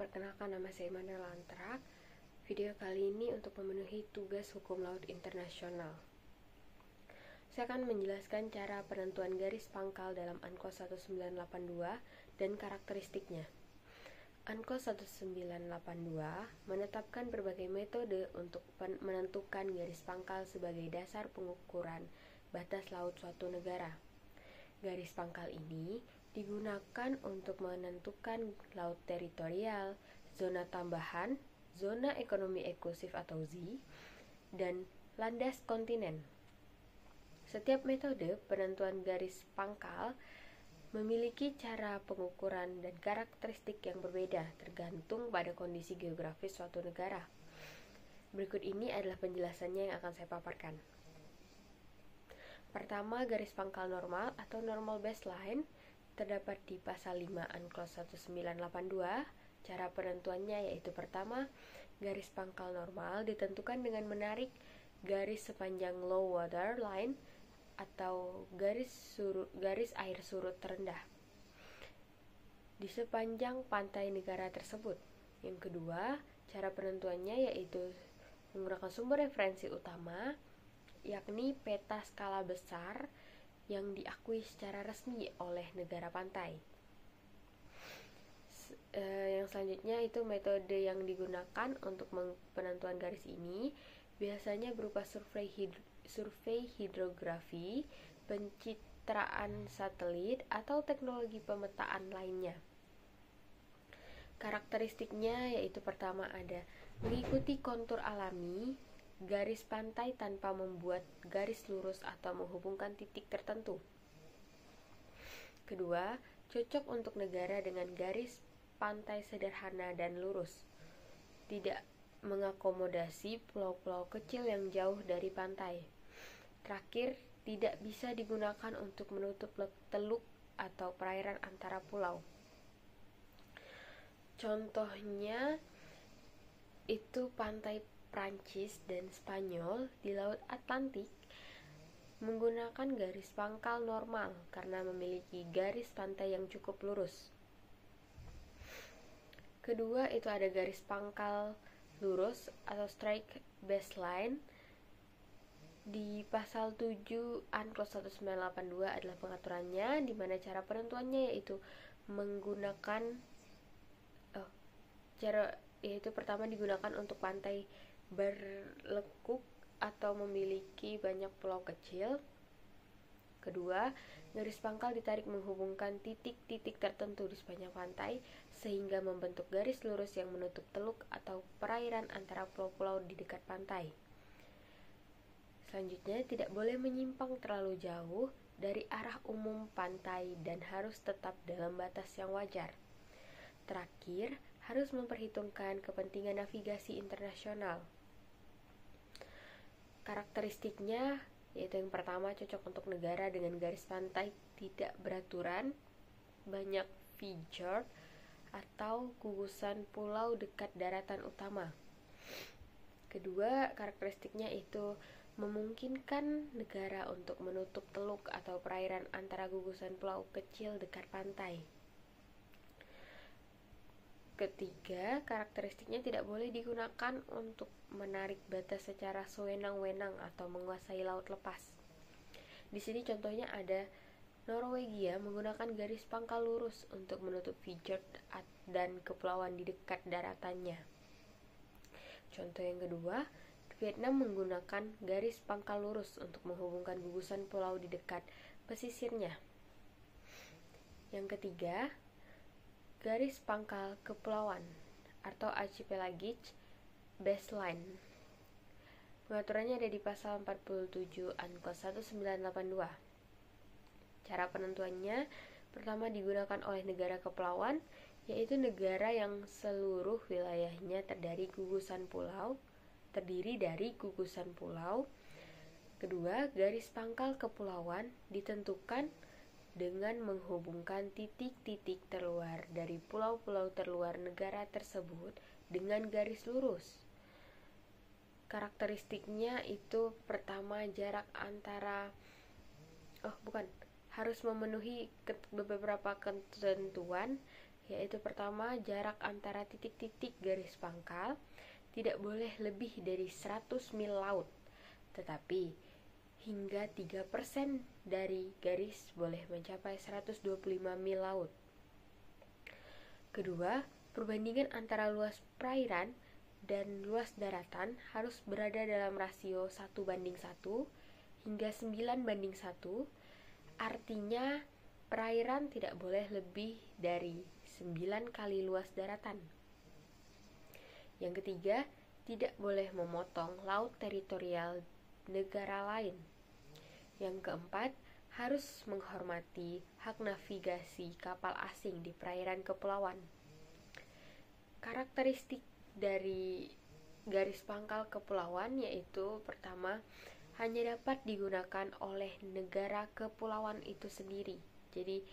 Perkenalkan, nama saya Immanuel Lantrak. Video kali ini untuk memenuhi tugas hukum laut internasional. Saya akan menjelaskan cara penentuan garis pangkal dalam UNCLOS 1982 dan karakteristiknya. UNCLOS 1982 menetapkan berbagai metode untuk menentukan garis pangkal sebagai dasar pengukuran batas laut suatu negara. Garis pangkal ini digunakan untuk menentukan laut teritorial, zona tambahan, zona ekonomi eksklusif atau ZEE, dan landas kontinen. Setiap metode penentuan garis pangkal memiliki cara pengukuran dan karakteristik yang berbeda tergantung pada kondisi geografis suatu negara. Berikut ini adalah penjelasannya yang akan saya paparkan. Pertama, garis pangkal normal atau normal baseline terdapat di pasal 5 UNCLOS 1982. Cara penentuannya yaitu pertama, garis pangkal normal ditentukan dengan menarik garis sepanjang low water line atau garis air surut terendah di sepanjang pantai negara tersebut. Yang kedua, cara penentuannya yaitu menggunakan sumber referensi utama, yakni peta skala besar yang diakui secara resmi oleh negara pantai. Yang selanjutnya itu metode yang digunakan untuk penentuan garis ini biasanya berupa survei hidrografi, pencitraan satelit, atau teknologi pemetaan lainnya. Karakteristiknya yaitu pertama ada mengikuti kontur alami garis pantai tanpa membuat garis lurus atau menghubungkan titik tertentu. Kedua, cocok untuk negara dengan garis pantai sederhana dan lurus, tidak mengakomodasi pulau-pulau kecil yang jauh dari pantai. Terakhir, tidak bisa digunakan untuk menutup teluk atau perairan antara pulau. Contohnya itu pantai Prancis dan Spanyol di Laut Atlantik menggunakan garis pangkal normal karena memiliki garis pantai yang cukup lurus. Kedua, itu ada garis pangkal lurus atau strike baseline. Di pasal 7 UNCLOS 1982 adalah pengaturannya, di mana cara penentuannya yaitu menggunakan pertama digunakan untuk pantai berlekuk atau memiliki banyak pulau kecil. Kedua, garis pangkal ditarik menghubungkan titik-titik tertentu di sepanjang pantai sehingga membentuk garis lurus yang menutup teluk atau perairan antara pulau-pulau di dekat pantai. Selanjutnya, tidak boleh menyimpang terlalu jauh dari arah umum pantai dan harus tetap dalam batas yang wajar. Terakhir, harus memperhitungkan kepentingan navigasi internasional. Karakteristiknya yaitu yang pertama, cocok untuk negara dengan garis pantai tidak beraturan, banyak fjord atau gugusan pulau dekat daratan utama. Kedua, karakteristiknya itu memungkinkan negara untuk menutup teluk atau perairan antara gugusan pulau kecil dekat pantai. Ketiga, karakteristiknya tidak boleh digunakan untuk menarik batas secara sewenang-wenang atau menguasai laut lepas. Di sini contohnya ada Norwegia menggunakan garis pangkal lurus untuk menutup fjord dan kepulauan di dekat daratannya. Contoh yang kedua, Vietnam menggunakan garis pangkal lurus untuk menghubungkan gugusan pulau di dekat pesisirnya. Yang ketiga, garis pangkal kepulauan atau archipelagic baseline. Pengaturannya ada di pasal 47 UNCLOS 1982. Cara penentuannya pertama digunakan oleh negara kepulauan, yaitu negara yang seluruh wilayahnya terdiri dari gugusan pulau. Kedua, garis pangkal kepulauan ditentukan dengan menghubungkan titik-titik terluar dari pulau-pulau terluar negara tersebut dengan garis lurus. Karakteristiknya itu pertama, jarak antara harus memenuhi beberapa ketentuan, yaitu pertama, jarak antara titik-titik garis pangkal tidak boleh lebih dari 100 mil laut, tetapi hingga 3% dari garis boleh mencapai 125 mil laut. Kedua, perbandingan antara luas perairan dan luas daratan harus berada dalam rasio 1:1 hingga 9:1, artinya perairan tidak boleh lebih dari 9 kali luas daratan. Yang ketiga, tidak boleh memotong laut teritorial negara lain. Yang keempat, harus menghormati hak navigasi kapal asing di perairan kepulauan. Karakteristik dari garis pangkal kepulauan yaitu pertama, hanya dapat digunakan oleh negara kepulauan itu sendiri. Jadi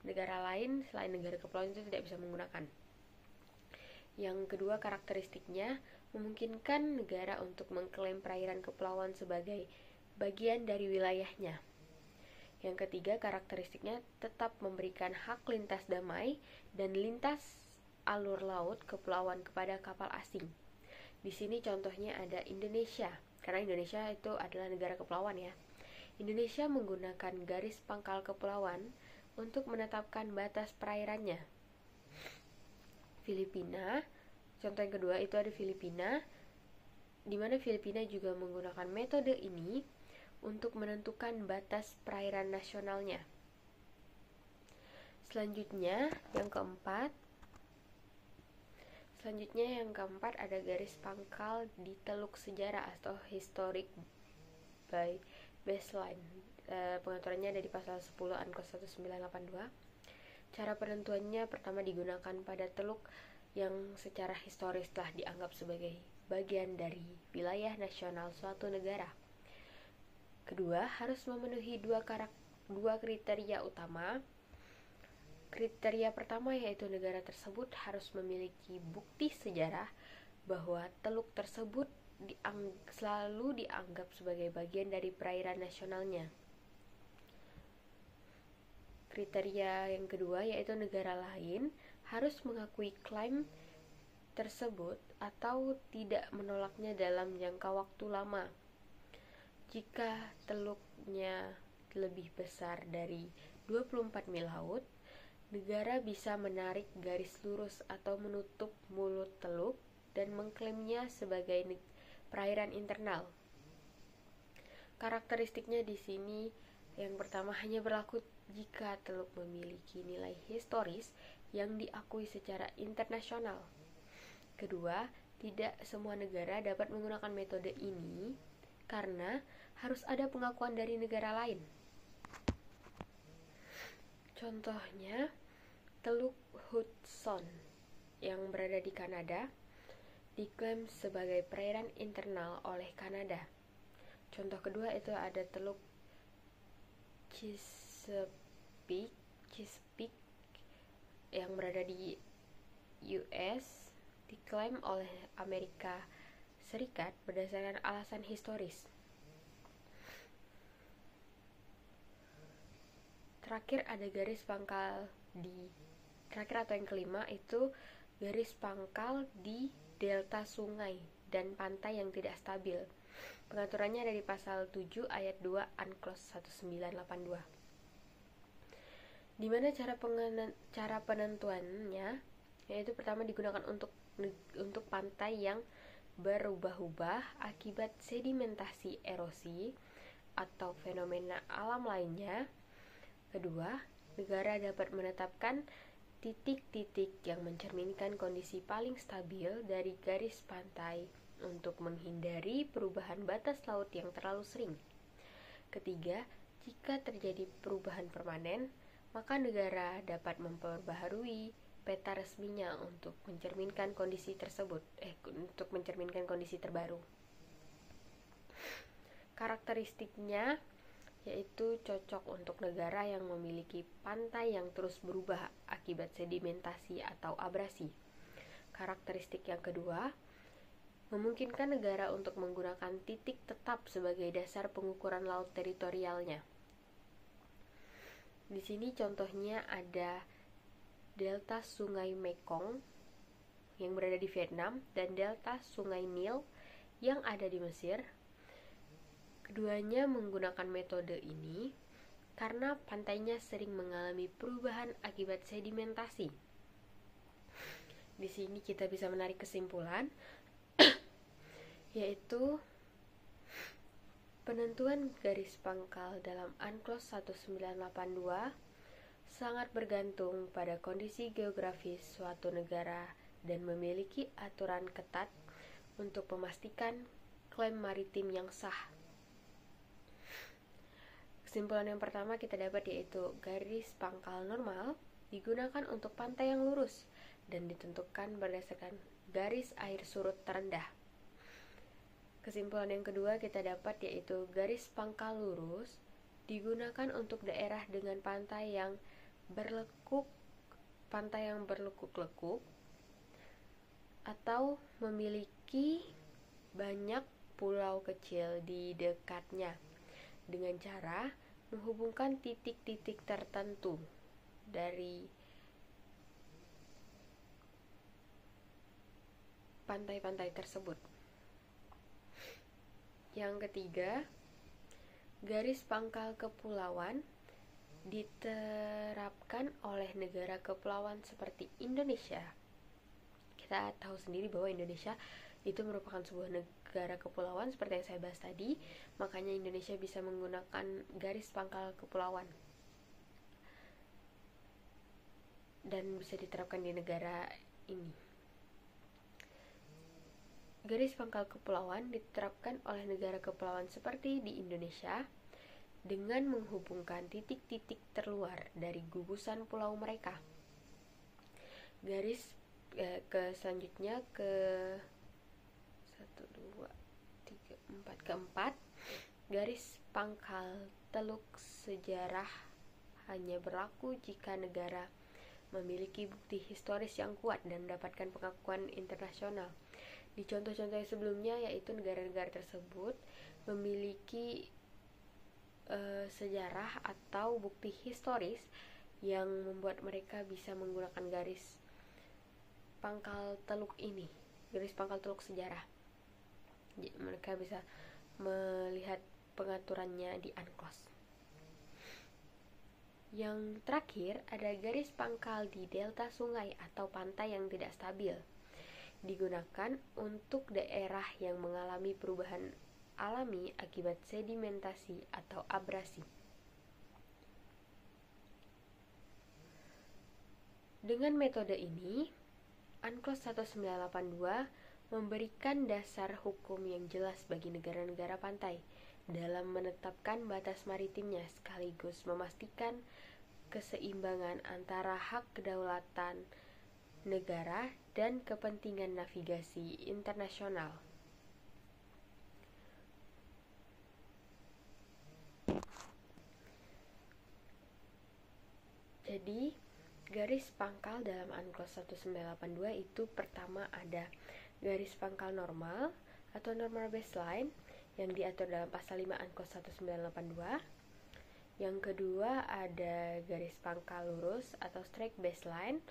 negara lain selain negara kepulauan itu tidak bisa menggunakan. Yang kedua, karakteristiknya memungkinkan negara untuk mengklaim perairan kepulauan sebagai bagian dari wilayahnya. Yang ketiga, karakteristiknya tetap memberikan hak lintas damai dan lintas alur laut kepulauan kepada kapal asing. Di sini contohnya ada Indonesia, karena Indonesia itu adalah negara kepulauan ya. Indonesia menggunakan garis pangkal kepulauan untuk menetapkan batas perairannya. Filipina, contoh yang kedua itu ada Filipina, di mana Filipina juga menggunakan metode ini untuk menentukan batas perairan nasionalnya. Selanjutnya yang keempat ada garis pangkal di teluk sejarah atau historic by baseline. Pengaturannya ada di pasal 10 ANKOS 1982. Cara penentuannya pertama digunakan pada teluk yang secara historis telah dianggap sebagai bagian dari wilayah nasional suatu negara. Kedua, harus memenuhi dua kriteria utama. Kriteria pertama yaitu negara tersebut harus memiliki bukti sejarah bahwa teluk tersebut selalu dianggap sebagai bagian dari perairan nasionalnya. Kriteria yang kedua yaitu negara lain harus mengakui klaim tersebut atau tidak menolaknya dalam jangka waktu lama. Jika teluknya lebih besar dari 24 mil laut, negara bisa menarik garis lurus atau menutup mulut teluk dan mengklaimnya sebagai perairan internal. Karakteristiknya di sini yang pertama hanya berlaku jika teluk memiliki nilai historis yang diakui secara internasional. Kedua, tidak semua negara dapat menggunakan metode ini karena harus ada pengakuan dari negara lain. Contohnya, Teluk Hudson yang berada di Kanada diklaim sebagai perairan internal oleh Kanada. Contoh kedua itu ada Teluk Chesapeake yang berada di US diklaim oleh Amerika Serikat berdasarkan alasan historis. Terakhir ada garis pangkal atau yang kelima itu garis pangkal di delta sungai dan pantai yang tidak stabil. Pengaturannya ada di pasal 7 ayat 2 ANKLOS 1982. Di mana cara penentuannya yaitu pertama digunakan untuk pantai yang berubah-ubah akibat sedimentasi erosi atau fenomena alam lainnya. Kedua, negara dapat menetapkan titik-titik yang mencerminkan kondisi paling stabil dari garis pantai untuk menghindari perubahan batas laut yang terlalu sering. Ketiga, jika terjadi perubahan permanen, maka negara dapat memperbaharui peta resminya untuk mencerminkan kondisi terbaru. Karakteristiknya yaitu cocok untuk negara yang memiliki pantai yang terus berubah akibat sedimentasi atau abrasi. Karakteristik yang kedua, memungkinkan negara untuk menggunakan titik tetap sebagai dasar pengukuran laut teritorialnya. Di sini contohnya ada delta Sungai Mekong yang berada di Vietnam dan delta Sungai Nil yang ada di Mesir. Keduanya menggunakan metode ini karena pantainya sering mengalami perubahan akibat sedimentasi. Di sini kita bisa menarik kesimpulan yaitu penentuan garis pangkal dalam UNCLOS 1982 sangat bergantung pada kondisi geografis suatu negara dan memiliki aturan ketat untuk memastikan klaim maritim yang sah. Kesimpulan yang pertama kita dapat yaitu garis pangkal normal digunakan untuk pantai yang lurus dan ditentukan berdasarkan garis air surut terendah. Kesimpulan yang kedua kita dapat yaitu garis pangkal lurus digunakan untuk daerah dengan pantai yang berlekuk-lekuk atau memiliki banyak pulau kecil di dekatnya dengan cara menghubungkan titik-titik tertentu dari pantai-pantai tersebut. Yang ketiga, garis pangkal kepulauan diterapkan oleh negara kepulauan seperti Indonesia. Kita tahu sendiri bahwa Indonesia itu merupakan sebuah negara kepulauan seperti yang saya bahas tadi, makanya Indonesia bisa menggunakan garis pangkal kepulauan dan bisa diterapkan di negara ini. Garis pangkal kepulauan diterapkan oleh negara kepulauan seperti di Indonesia dengan menghubungkan titik-titik terluar dari gugusan pulau mereka. Garis selanjutnya keempat, garis pangkal teluk sejarah hanya berlaku jika negara memiliki bukti historis yang kuat dan mendapatkan pengakuan internasional. Di contoh-contoh sebelumnya yaitu negara-negara tersebut memiliki sejarah atau bukti historis yang membuat mereka bisa menggunakan garis pangkal teluk ini, garis pangkal teluk sejarah. Jadi, mereka bisa melihat pengaturannya di UNCLOS. Yang terakhir ada garis pangkal di delta sungai atau pantai yang tidak stabil, digunakan untuk daerah yang mengalami perubahan alami akibat sedimentasi atau abrasi. Dengan metode ini, UNCLOS 1982 memberikan dasar hukum yang jelas bagi negara-negara pantai dalam menetapkan batas maritimnya sekaligus memastikan keseimbangan antara hak kedaulatan negara dan kepentingan navigasi internasional. Jadi, garis pangkal dalam UNCLOS 1982 itu pertama ada garis pangkal normal atau normal baseline yang diatur dalam pasal 5 UNCLOS 1982. Yang kedua ada garis pangkal lurus atau straight baseline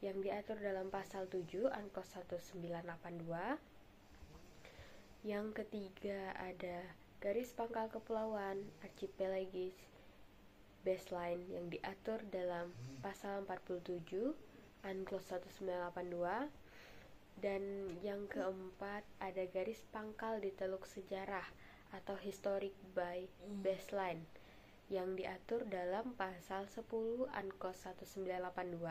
yang diatur dalam pasal 7 UNCLOS 1982. Yang ketiga ada garis pangkal kepulauan archipelagis baseline yang diatur dalam pasal 47 UNCLOS 1982. Dan yang keempat ada garis pangkal di teluk sejarah atau historic by baseline yang diatur dalam pasal 10 UNCLOS 1982.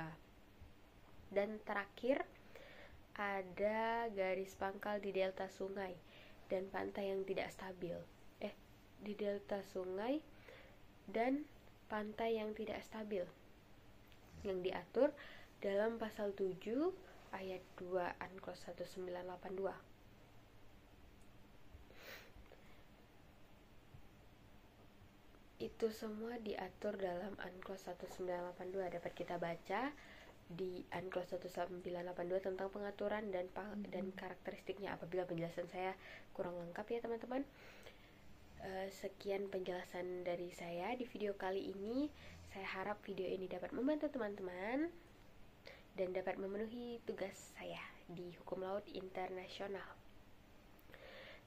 Dan terakhir ada garis pangkal di delta sungai dan pantai yang tidak stabil. Di delta sungai dan pantai yang tidak stabil yang diatur dalam pasal 7 ayat 2 UNCLOS 1982. Itu semua diatur dalam UNCLOS 1982. Dapat kita baca di UNCLOS 1982 tentang pengaturan dan karakteristiknya. Apabila penjelasan saya kurang lengkap ya teman-teman. Sekian penjelasan dari saya di video kali ini. Saya harap video ini dapat membantu teman-teman. dan dapat memenuhi tugas saya di Hukum Laut Internasional.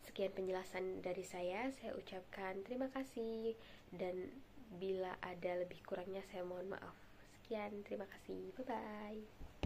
Sekian penjelasan dari saya ucapkan terima kasih, dan bila ada lebih kurangnya saya mohon maaf. Sekian, terima kasih, bye-bye.